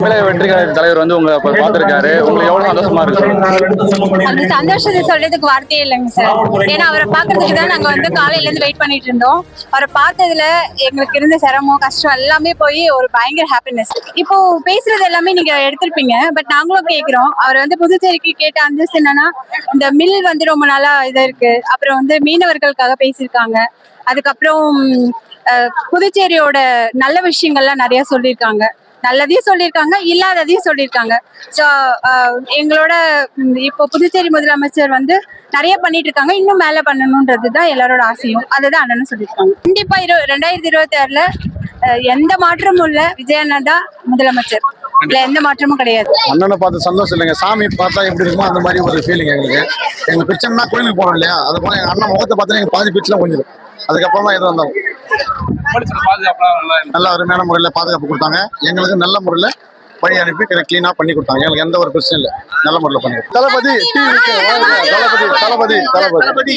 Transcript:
வெற்றி தலைவர் வந்து உங்களை பார்த்திருக்காரு. உங்களுக்கு எவ்வளவு சந்தோஷமா இருக்கு? அந்த சந்தோஷத்தை சொல்றதுக்கு வார்த்தையே இல்லைங்க சார். ஏன்னா அவரை பாக்குறதுக்கு தான் நாங்க வந்து காலையில இருந்து வெயிட் பண்ணிட்டு இருந்தோம். அவரை பார்த்ததுல எங்களுக்கு இருந்த சிரமம் கஷ்டம் எல்லாமே போய் ஒரு பயங்கர ஹாப்பினஸ். இப்போ பேசுறது எல்லாமே நீங்க எடுத்திருப்பீங்க. பட் நாங்களும் கேட்கிறோம். அவர் வந்து புதுச்சேரிக்கு கேட்ட அந்தஸ்து என்னன்னா, இந்த மில் வந்து ரொம்ப நாளா இதா இருக்கு. அப்புறம் வந்து மீனவர்களுக்காக பேசியிருக்காங்க. அதுக்கப்புறம் புதுச்சேரியோட நல்ல விஷயங்கள்லாம் நிறைய சொல்லியிருக்காங்க. நல்லதையும் சொல்லியிருக்காங்க, இல்லாததையும் சொல்லியிருக்காங்க. ஸோ எங்களோட இப்போ புதுச்சேரி முதலமைச்சர் வந்து நிறைய பண்ணிட்டு இருக்காங்க. இன்னும் மேல பண்ணணும்ன்றது தான் எல்லாரோட ஆசையும். அதுதான் அண்ணனும் சொல்லியிருக்காங்க. கண்டிப்பா 2026ல எந்த மாற்றமும் இல்ல, விஜய் அண்ணா தான் முதலமைச்சர். இல்ல எந்த மாற்றமும் கிடையாது. அண்ணனை பார்த்து சந்தோஷம் இல்லைங்க. சாமி பார்த்தா எப்படி இருக்குமோ அந்த மாதிரி ஒரு ஃபீலிங் எங்களுக்கு பிரச்சனைனா கோயிலுக்கு போறோம் இல்லையா, அது போல எங்க அண்ணன் முகத்தை பார்த்தா எங்க பாதி பிச்சுலாம் கொஞ்சம். அதுக்கப்புறமா எது வந்தாலும் நல்ல அருமையான முறையில் பாதுகாப்பு கொடுத்தாங்க. எங்களுக்கு நல்ல முறையில் வழி அனுப்பி கிளீனா பண்ணி கொடுத்தாங்க. எங்களுக்கு எந்த ஒரு பிரச்சனையும் இல்லை, நல்ல முறையில் பண்ணி. தளபதி தளபதி தளபதி தளபதி.